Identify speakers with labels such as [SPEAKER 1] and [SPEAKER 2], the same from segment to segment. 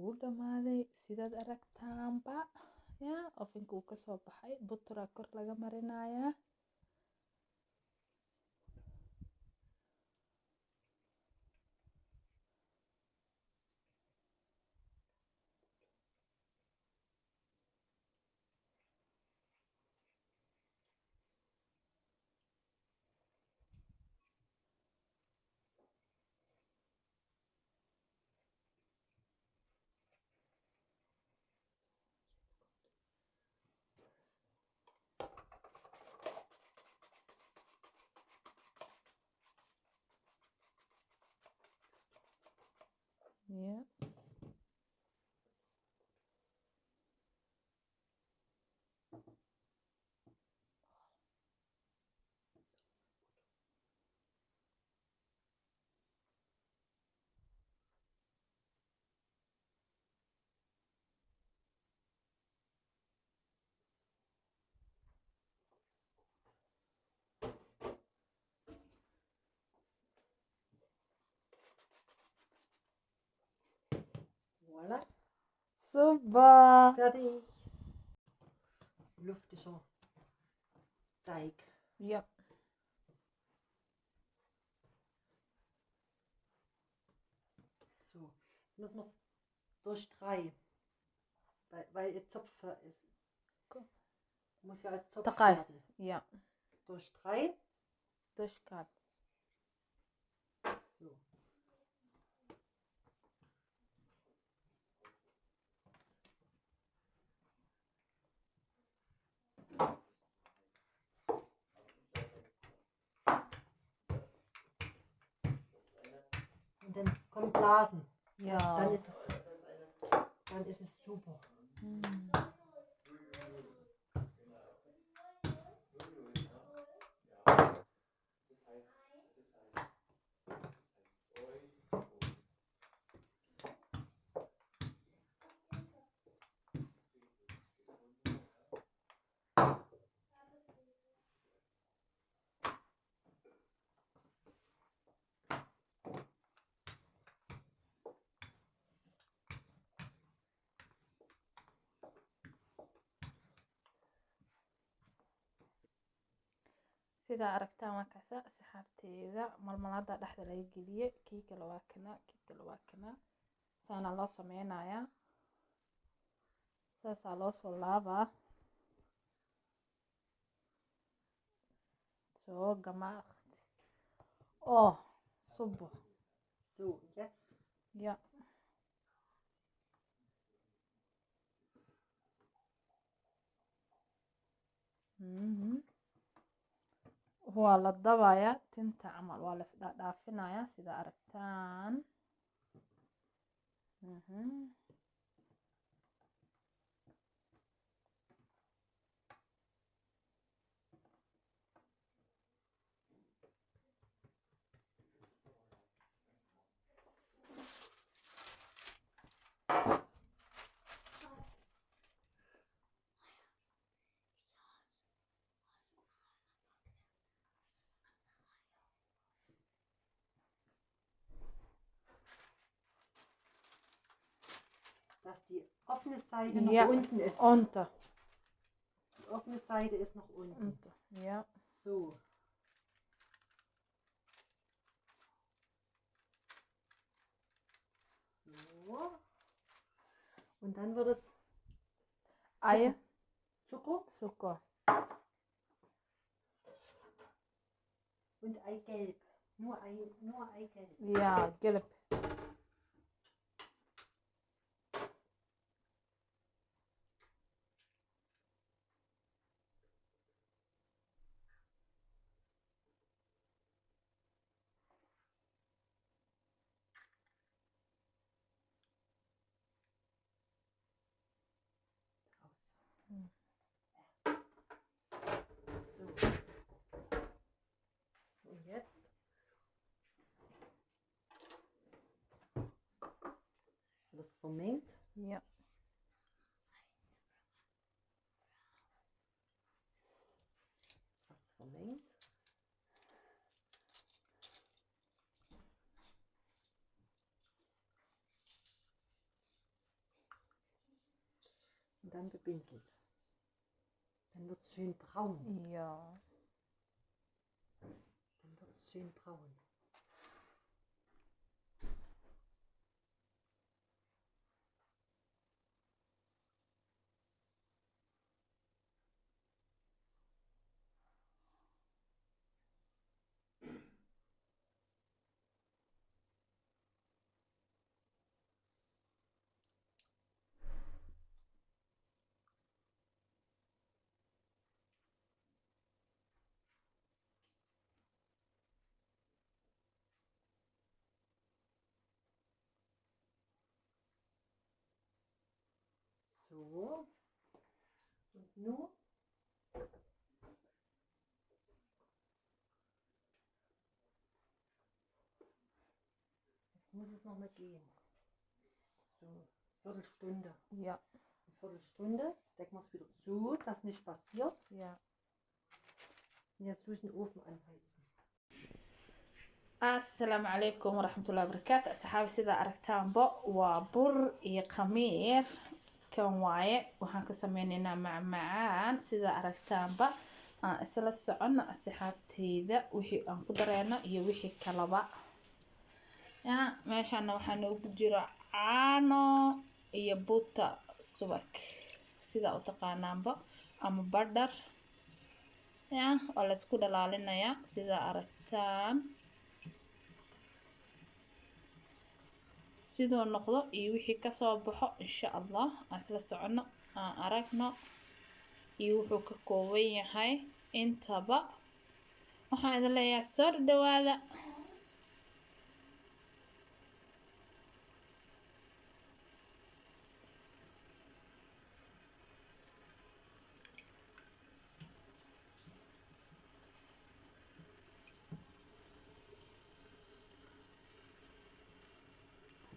[SPEAKER 1] wuu dhamaaday sidaad aragtaanba ya ovenka wuu kasoo baxay buturaa kor laga marinayaa ja.
[SPEAKER 2] Voilà.
[SPEAKER 1] Super.
[SPEAKER 2] Fertig. Luftischer Teig.
[SPEAKER 1] Ja.
[SPEAKER 2] So, jetzt müssen wir es durch 3. Weil jetzt Zopf ist.
[SPEAKER 1] Gut.
[SPEAKER 2] Muss ja als Zopf
[SPEAKER 1] 3.
[SPEAKER 2] werden.
[SPEAKER 1] Ja.
[SPEAKER 2] Durch 3.
[SPEAKER 1] Durchgab.
[SPEAKER 2] So. Und dann kommen Blasen.
[SPEAKER 1] Ja.
[SPEAKER 2] Dann ist es super.
[SPEAKER 1] sida aragtaan waa kaasa saxaabteeda malmalada dhexda laga geliyay kii kale waa kana saana loo sameynayaa saasaa loo soo laabaa soo gemacht oh super
[SPEAKER 2] So, jetzt.
[SPEAKER 1] Ja. waa la dabayaa tinta camal waa la isdhaafinayaa sida aragtaan
[SPEAKER 2] Dass die offene Seite
[SPEAKER 1] ja,
[SPEAKER 2] noch unten ist.
[SPEAKER 1] Unter.
[SPEAKER 2] Die offene Seite ist noch unten.
[SPEAKER 1] Unter. Ja.
[SPEAKER 2] So. So. Und dann wird es
[SPEAKER 1] Ei.
[SPEAKER 2] Zucker. Und Eigelb. Nur Eigelb.
[SPEAKER 1] Ja, gelb.
[SPEAKER 2] So, jetzt. Das vermengt.
[SPEAKER 1] Ja.
[SPEAKER 2] Das vermengt. dann gebinselt. Dann wird es schön braun.
[SPEAKER 1] Ja.
[SPEAKER 2] Dann wird es schön braun. So. Und nun jetzt muss es noch mal gehen. So, Viertelstunde.
[SPEAKER 1] Ja.
[SPEAKER 2] Eine Viertelstunde. Decken wir es wieder zu, dass nichts passiert.
[SPEAKER 1] Ja.
[SPEAKER 2] Und jetzt tue ich den Ofen anheizen.
[SPEAKER 1] Assalaamu calaykum waraxmatullahi wabarakaatu asxaabi sidaa aragtaanba waa bur iyo khamiir kan waaye waxaan ka sameyneynaa macmacaan sidaa aragtaanba aan isla socono asxaabteyda wixii aan ku dareeno iyo wixii kalaba meeshana waxaa noogu jiro caano iyo buta subag sidaa u taqaanaanba ama badhar oo laysku dhalaalinayaa sidaa aragtaan sidoo noqdo iyo wixii kasoo baxo insha allah aan isla socono aan aragno iyo wuxuu ka kooban yahay intaba waxaan idin leeyahay soo dhawaada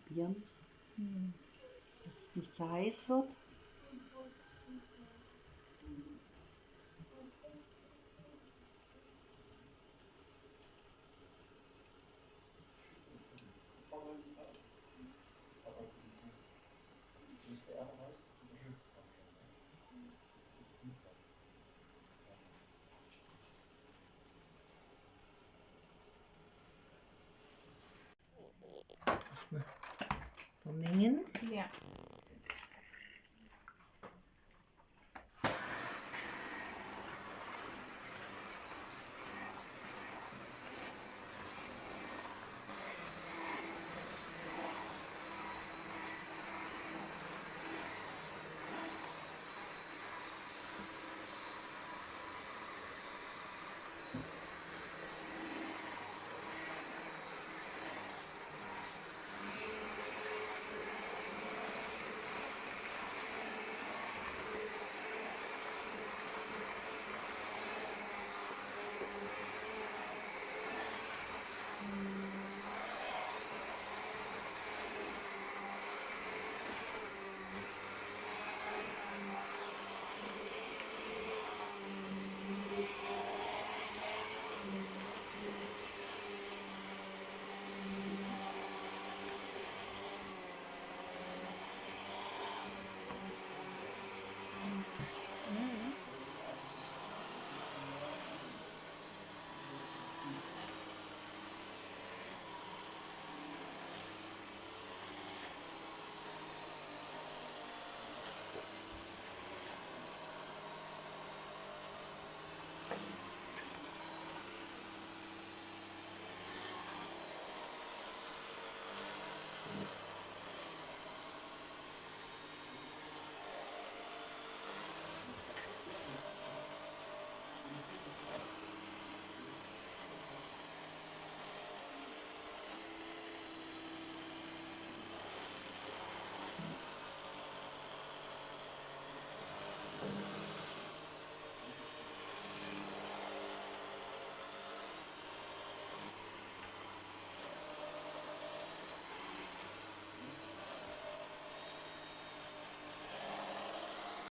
[SPEAKER 2] Probieren, dass es nicht zu heiß wird. Vermengen.
[SPEAKER 1] ja